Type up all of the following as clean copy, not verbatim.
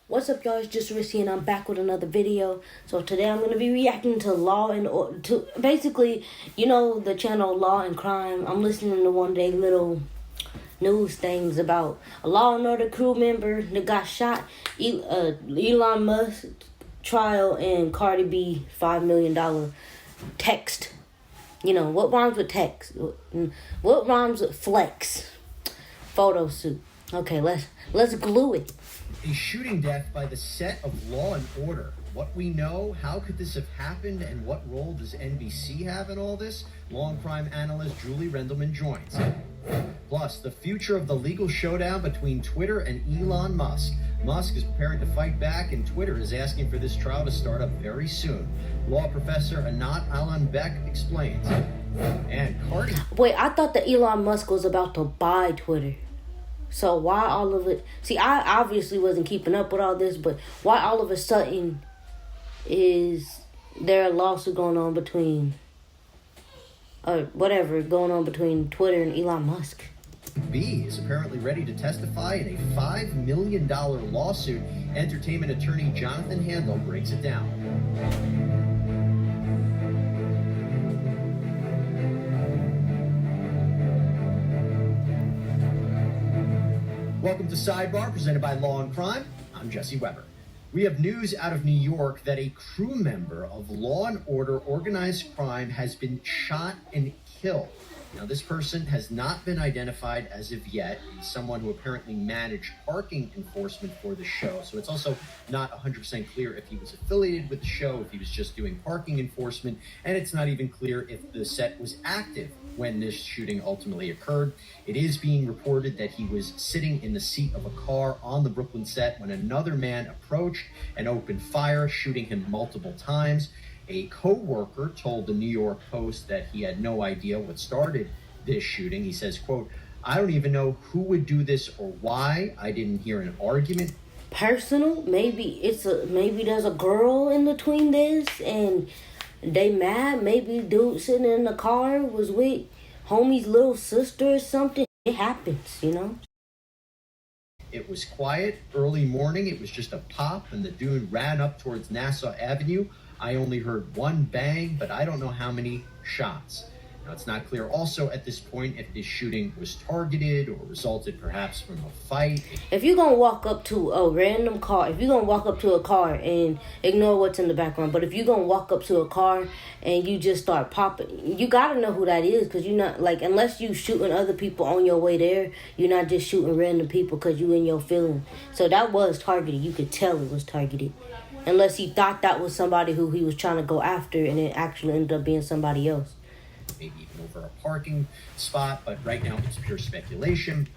What's up, y'all? It's just Rissy, and I'm back with another video. So today I'm going to be reacting to Law and to basically, the channel Law and Crime. I'm listening to one of their little news things about a Law and Order crew member that got shot, Elon Musk trial, and Cardi B $5 million text. What rhymes with text? What rhymes with flex? Photo shoot. Okay, let's glue it. A shooting death by the set of Law and Order. What we know, how could this have happened, and what role does NBC have in all this? Law and crime analyst Julie Rendelman joins. Plus, the future of the legal showdown between Twitter and Elon Musk. Musk is preparing to fight back, and Twitter is asking for this trial to start up very soon. Law professor Anat Alon-Beck explains. And Cardi... Wait, I thought that Elon Musk was about to buy Twitter. So why all of it... See, I obviously wasn't keeping up with all this, but why all of a sudden is there a lawsuit going on between... going on between Twitter and Elon Musk? B is apparently ready to testify in a $5 million lawsuit. Entertainment attorney Jonathan Handel breaks it down. Welcome to Sidebar, presented by Law and Crime. I'm Jesse Weber. We have news out of New York that a crew member of Law and Order organized crime has been shot and killed. Now, this person has not been identified as of yet. He's someone who apparently managed parking enforcement for the show. So it's also not 100% clear if he was affiliated with the show, if he was just doing parking enforcement. And it's not even clear if the set was active when this shooting ultimately occurred. It is being reported that he was sitting in the seat of a car on the Brooklyn set when another man approached and opened fire, shooting him multiple times. A co-worker told the New York Post that he had no idea what started this shooting. He says, quote, "I don't even know who would do this or why. I didn't hear an argument." Personal? Maybe there's a girl in between this and they mad. Maybe dude sitting in the car was with homie's little sister or something. It happens, It was quiet, early morning. It was just a pop, and the dude ran up towards Nassau Avenue. I only heard one bang, but I don't know how many shots. Now, it's not clear also at this point if this shooting was targeted or resulted perhaps from a fight. If you're going to walk up to a random car, if you're going to walk up to a car and ignore what's in the background, but if you're going to walk up to a car and you just start popping, you got to know who that is, because you're not, unless you shooting other people on your way there, you're not just shooting random people because you in your feeling. So that was targeted. You could tell it was targeted. Unless he thought that was somebody who he was trying to go after and it actually ended up being somebody else. Maybe even over a parking spot, but right now it's pure speculation.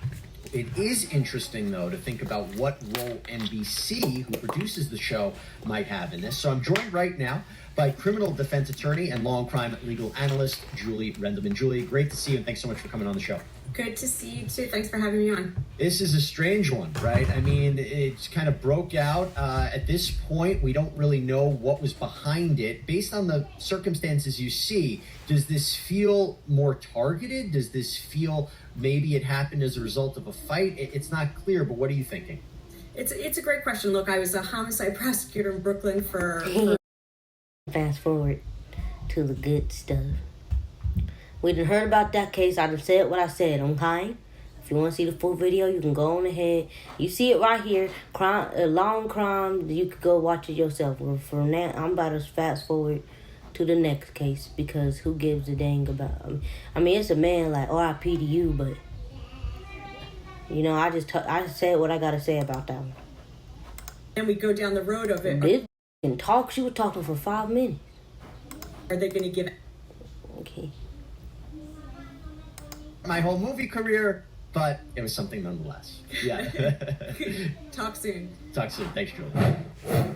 It is interesting, though, to think about what role NBC, who produces the show, might have in this. So I'm joined right now by criminal defense attorney and law and crime legal analyst Julie Rendelman. Julie, great to see you, and thanks so much for coming on the show. Good to see you, too. Thanks for having me on. This is a strange one, right? I mean, it's kind of broke out. At this point, we don't really know what was behind it. Based on the circumstances you see, does this feel more targeted? Does this feel maybe it happened as a result of a fight? It's not clear, but what are you thinking? It's a great question. Look, I was a homicide prosecutor in Brooklyn for... Fast forward to the good stuff. We done heard about that case. I done said what I said, okay? If you want to see the full video, you can go on ahead. You see it right here. Law and Crime. You could go watch it yourself. From that, I'm about to fast forward to the next case, because who gives a dang about... I mean, it's a man, like, R.I.P. to you, but... I said what I got to say about that one. And we go down the road of it. This talk, she was talking for 5 minutes. Are they going to give... Okay. My whole movie career, but it was something nonetheless. Yeah. Talk soon. Talk soon. Thanks, Julie.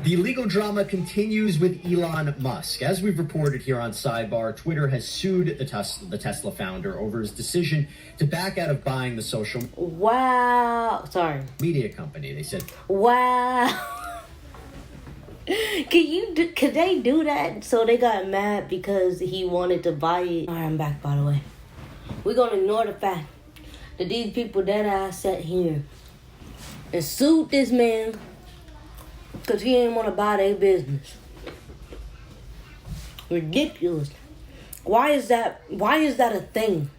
The legal drama continues with Elon Musk. As we've reported here on Sidebar, Twitter has sued the Tesla founder over his decision to back out of buying the social media company. They said, wow. Could they do that? So they got mad because he wanted to buy it. All right, I'm back, by the way. We're going to ignore the fact that these people that I sat here and sued this man Because he didn't want to buy their business. Ridiculous. Why is that a thing?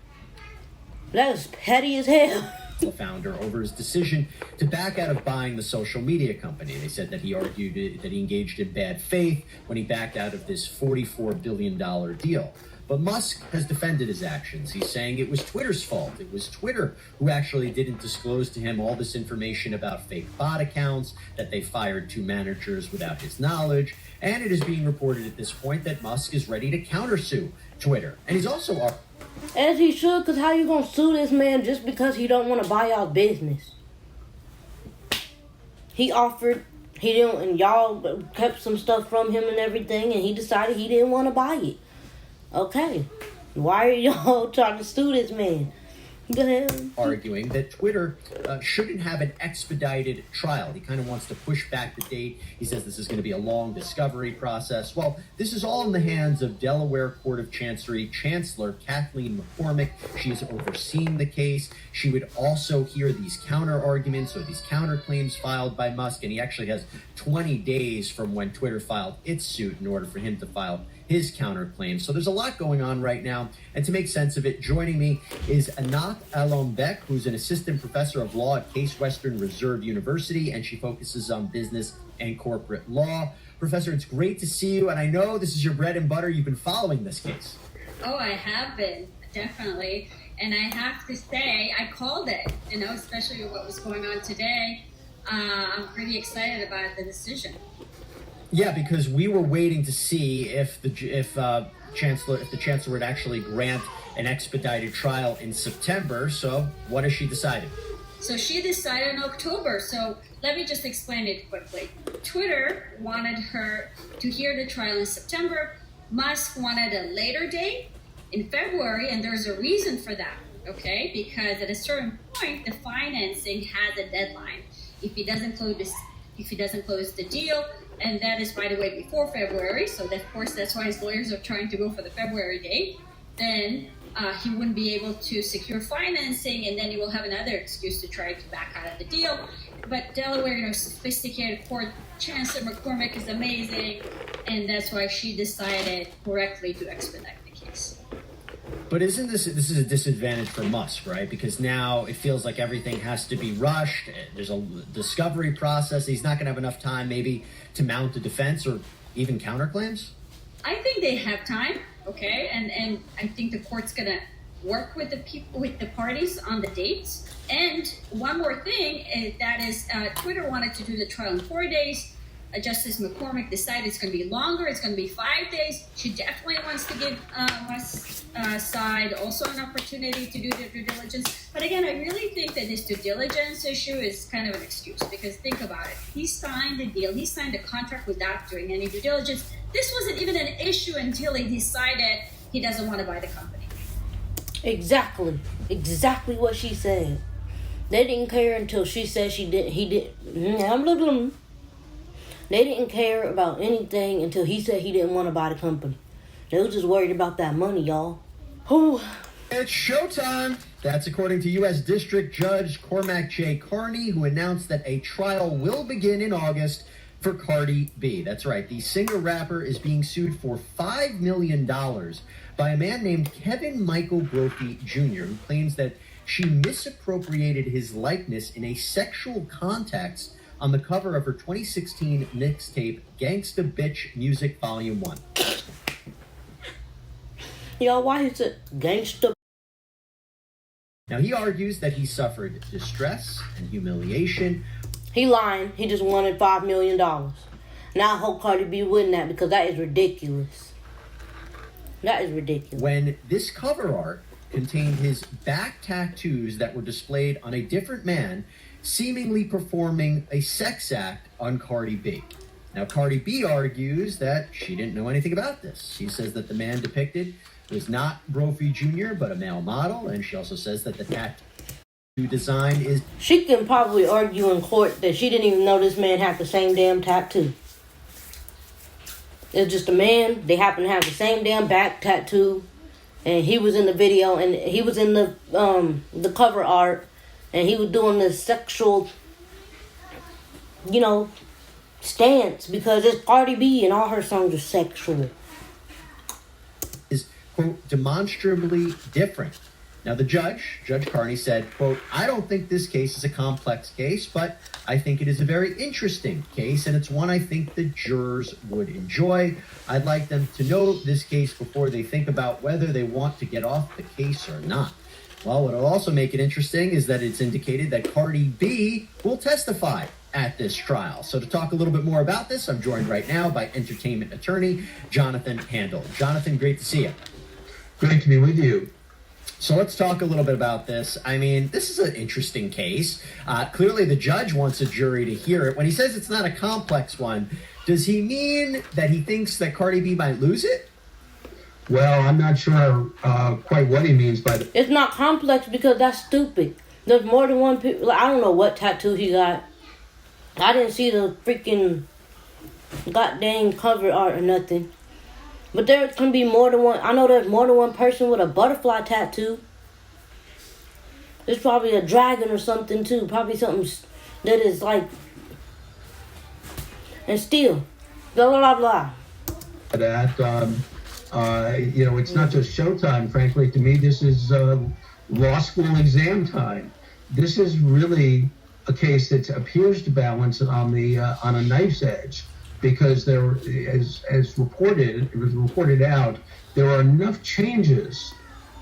That is petty as hell. Founder over his decision to back out of buying the social media company. They said that he argued that he engaged in bad faith when he backed out of this $44 billion deal. But Musk has defended his actions. He's saying it was Twitter's fault. It was Twitter who actually didn't disclose to him all this information about fake bot accounts, that they fired 2 managers without his knowledge. And it is being reported at this point that Musk is ready to countersue Twitter. And he's also... As he should, because how you going to sue this man just because he don't want to buy y'all business? He offered, he didn't, and y'all kept some stuff from him and everything, and he decided he didn't want to buy it. Okay. Why are y'all trying to sue this man? Go ahead. Arguing that Twitter shouldn't have an expedited trial. He kind of wants to push back the date. He says this is going to be a long discovery process. Well, this is all in the hands of Delaware Court of Chancery Chancellor Kathleen McCormick. She is overseeing the case. She would also hear these counter arguments or these counterclaims filed by Musk, and he actually has 20 days from when Twitter filed its suit in order for him to file his counterclaims. So there's a lot going on right now. And to make sense of it, joining me is Anat Alon-Beck, who's an assistant professor of law at Case Western Reserve University, and she focuses on business and corporate law. Professor, it's great to see you. And I know this is your bread and butter. You've been following this case. Oh, I have been, definitely. And I have to say, I called it, especially with what was going on today. I'm pretty excited about the decision. Yeah, because we were waiting to see if the chancellor would actually grant an expedited trial in September. So what has she decided? So she decided in October. So let me just explain it quickly. Twitter wanted her to hear the trial in September. Musk wanted a later date in February, and there's a reason for that, okay? Because at a certain point, the financing has a deadline. If he doesn't close the deal, and that is, by the way, before February, so of course that's why his lawyers are trying to go for the February date, then he wouldn't be able to secure financing, and then he will have another excuse to try to back out of the deal. But Delaware, sophisticated court, Chancellor McCormick is amazing, and that's why she decided correctly to expedite the case. But isn't this is a disadvantage for Musk, right? Because now it feels like everything has to be rushed. There's a discovery process. He's not going to have enough time maybe to mount a defense or even counterclaims. I think they have time, okay? And I think the court's going to work with the parties on the dates. And one more thing, Twitter wanted to do the trial in 4 days. Justice McCormick decided it's going to be longer. It's going to be 5 days. She definitely wants to give Musk's side also an opportunity to do their due diligence. But again, I really think that this due diligence issue is kind of an excuse, because think about it. He signed the deal. He signed a contract without doing any due diligence. This wasn't even an issue until he decided he doesn't want to buy the company. Exactly what she said. They didn't care until she said he did. They didn't care about anything until he said he didn't want to buy the company. They were just worried about that money, y'all. Whew. It's showtime. That's according to U.S. District Judge Cormac J. Carney, who announced that a trial will begin in August for Cardi B. That's right. The singer-rapper is being sued for $5 million by a man named Kevin Michael Brophy Jr., who claims that she misappropriated his likeness in a sexual context on the cover of her 2016 mixtape, Gangsta Bitch Music Volume 1. Y'all, why is it Gangsta? Now, he argues that he suffered distress and humiliation. He lying. He just wanted $5 million. Now I hope Cardi B win that, because that is ridiculous. That is ridiculous. When this cover art contained his back tattoos that were displayed on a different man, seemingly performing a sex act on Cardi B. Now, Cardi B argues that she didn't know anything about this. She says that the man depicted was not Brophy Jr., but a male model, and she also says that the tattoo design is... She can probably argue in court that she didn't even know this man had the same damn tattoo. It's just a man. They happen to have the same damn back tattoo, and he was in the video, and he was in the cover art, and he was doing this sexual, stance because it's Cardi B and all her songs are sexual. Is, quote, demonstrably different. Now, the Judge Carney, said, quote, I don't think this case is a complex case, but I think it is a very interesting case, and it's one I think the jurors would enjoy. I'd like them to know this case before they think about whether they want to get off the case or not. Well, what will also make it interesting is that it's indicated that Cardi B will testify at this trial. So to talk a little bit more about this, I'm joined right now by entertainment attorney Jonathan Handel. Jonathan, great to see you. Great to be with you. So let's talk a little bit about this. I mean, this is an interesting case. Clearly, the judge wants a jury to hear it. When he says it's not a complex one, does he mean that he thinks that Cardi B might lose it? Well, I'm not sure quite what he means by that. It's not complex because that's stupid. There's more than one people. I don't know what tattoo he got. I didn't see the freaking goddamn cover art or nothing. But there can be more than one. I know there's more than one person with a butterfly tattoo. There's probably a dragon or something too. Probably something that is like. And still, blah blah blah. That it's not just showtime. Frankly, to me, this is law school exam time. This is really a case that appears to balance on a knife's edge. Because there, as it was reported out, there are enough changes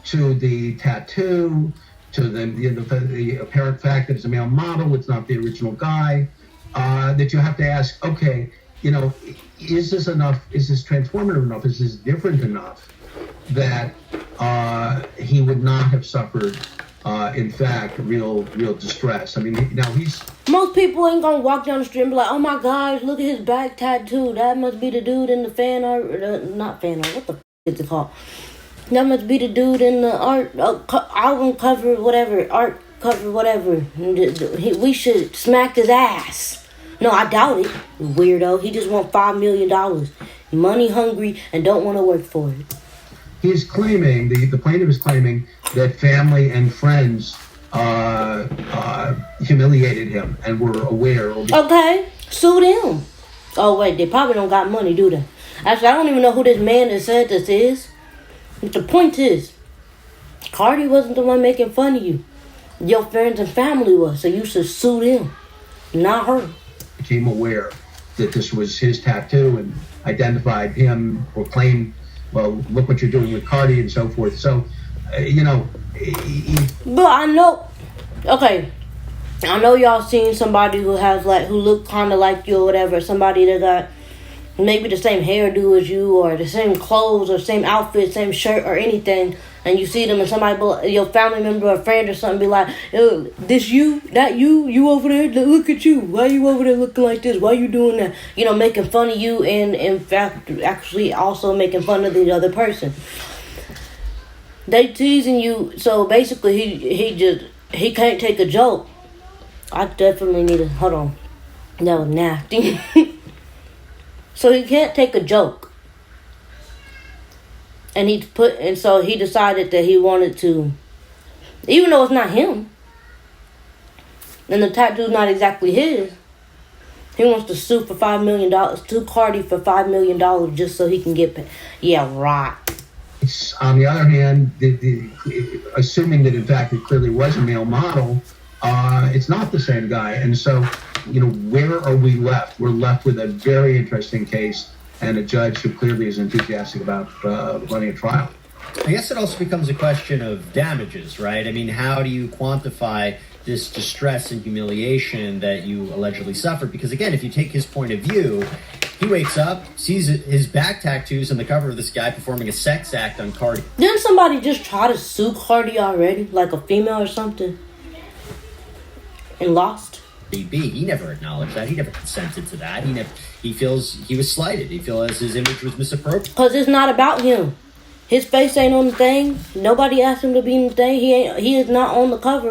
to the tattoo, to the apparent fact that it's a male model, it's not the original guy, that you have to ask, okay, is this enough? Is this transformative enough? Is this different enough that he would not have suffered, in fact, real distress? I mean, now he's. Most people ain't gonna walk down the street and be like, oh my gosh, look at his back tattoo. That must be the dude in the fan art. Not fan art, what the f is it called? That must be the dude in the art, album cover, whatever, art cover, whatever. We should smack his ass. No, I doubt it, weirdo. He just want $5 million. Money hungry and don't want to work for it. He's claiming, the plaintiff is claiming that family and friends humiliated him and were aware. Okay, sue them. Oh wait, they probably don't got money, do they? Actually, I don't even know who this man that said this is. But the point is, Cardi wasn't the one making fun of you. Your friends and family was, so you should sue them, not her. Became aware that this was his tattoo and identified him or claimed, well, look what you're doing with Cardi and so forth. So, But I know, okay, I know y'all seen somebody who has who look kind of like you or whatever. Somebody that got maybe the same hairdo as you or the same clothes or same outfit, same shirt or anything. And you see them and somebody, your family member or friend or something be like, this you? That you over there? Look at you. Why you over there looking like this? Why you doing that? Making fun of you and in fact actually also making fun of the other person. They teasing you, so basically he can't take a joke. I definitely need to, hold on. That was nasty. So he can't take a joke. And so he decided that he wanted to, even though it's not him, and the tattoo's not exactly his, he wants to sue for $5 million, sue Cardi for $5 million just so he can get paid. Yeah, right. On the other hand, assuming that in fact it clearly was a male model, it's not the same guy. And so, where are we left? We're left with a very interesting case and a judge who clearly is enthusiastic about running a trial. I guess it also becomes a question of damages, right? I mean, how do you quantify this distress and humiliation that you allegedly suffered? Because again, if you take his point of view, he wakes up, sees his back tattoos on the cover of this guy performing a sex act on Cardi. Didn't somebody just try to sue Cardi already? Like a female or something? And lost? He never acknowledged that. He never consented to that. He feels he was slighted. He feels his image was misappropriated. Because it's not about him. His face ain't on the thing. Nobody asked him to be in the thing. He is not on the cover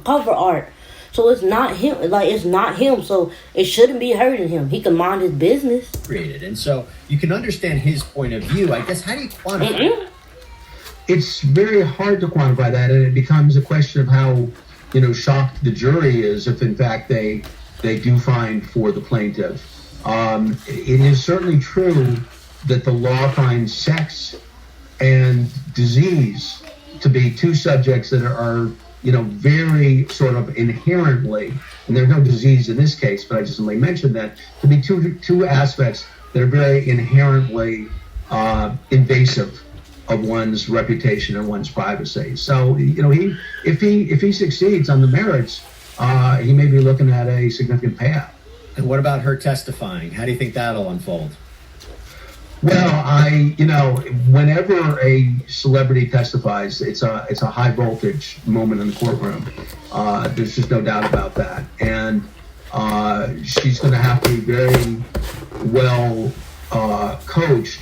cover art. So it's not him. It's not him. So it shouldn't be hurting him. He can mind his business. Created. And so you can understand his point of view. I guess, how do you quantify it? It's very hard to quantify that, and it becomes a question of how, shocked the jury is if in fact they they do find for the plaintiff. It is certainly true that the law finds sex and disease to be two subjects that are very sort of inherently, and there's no disease in this case, but I just only mentioned that, to be two aspects that are very inherently invasive of one's reputation and one's privacy. So, if he succeeds on the merits, he may be looking at a significant payout. And what about her testifying? How do you think that'll unfold? Well, whenever a celebrity testifies, it's a high voltage moment in the courtroom. There's just no doubt about that. And she's going to have to be very well coached.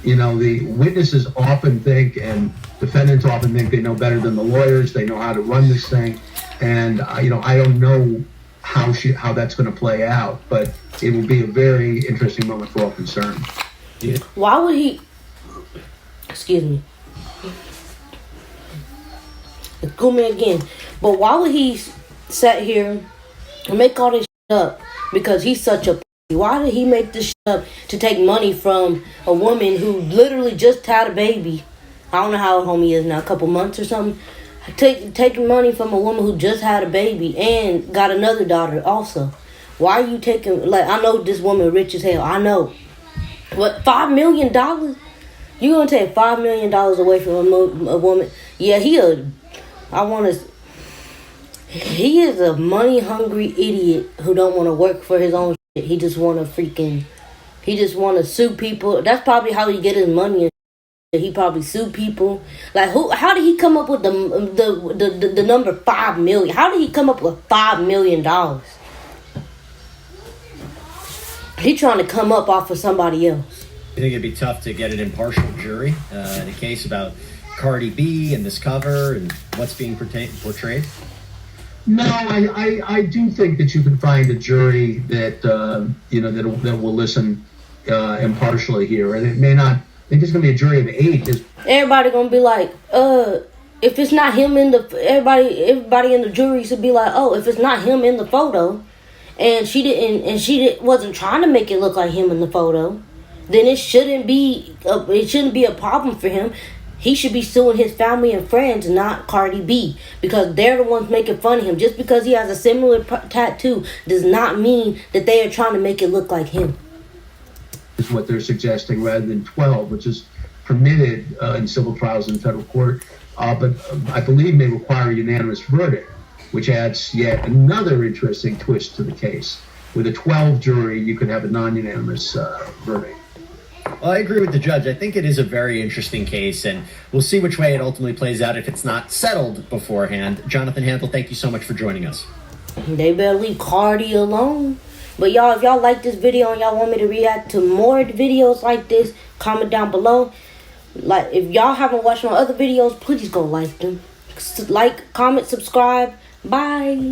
The witnesses often think, and defendants often think, they know better than the lawyers. They know how to run this thing. And I don't know how that's going to play out, but it will be a very interesting moment for all concerned. Yeah. Why would he? Excuse me. Excuse me again. But why would he sit here and make all this shit up? Because he's such a. Why did he make this shit up to take money from a woman who literally just had a baby? I don't know how old homie is now, a couple months or something. Taking money from a woman who just had a baby and got another daughter also. Why are you taking, I know this woman rich as hell. I know. What, $5 million? You gonna take $5 million away from a woman? Yeah, he is a money hungry idiot who don't want to work for his own shit. He just want to sue people. That's probably how he get his money. He probably sue people. How did he come up with the number 5 million? How did he come up with $5 million? He trying to come up off of somebody else. You think it'd be tough to get an impartial jury in a case about Cardi B and this cover and what's being portrayed? No, I do think that you can find a jury that that will listen impartially here, and it may not. I think it's gonna be a jury of 8. Everybody gonna be like, if it's not him in the everybody in the jury should be like, oh, if it's not him in the photo, and she wasn't trying to make it look like him in the photo, then it shouldn't be a problem for him. He should be suing his family and friends, not Cardi B, because they're the ones making fun of him. Just because he has a similar tattoo does not mean that they are trying to make it look like him. Is what they're suggesting, rather than 12, which is permitted in civil trials in federal court, but I believe may require a unanimous verdict, which adds yet another interesting twist to the case. With a 12 jury, you could have a non-unanimous verdict. Well, I agree with the judge. I think it is a very interesting case, and we'll see which way it ultimately plays out if it's not settled beforehand. Jonathan Handel, thank you so much for joining us. They better leave Cardi alone. But y'all, if y'all like this video and y'all want me to react to more videos like this, comment down below. If y'all haven't watched my other videos, please go like them. Like, comment, subscribe. Bye.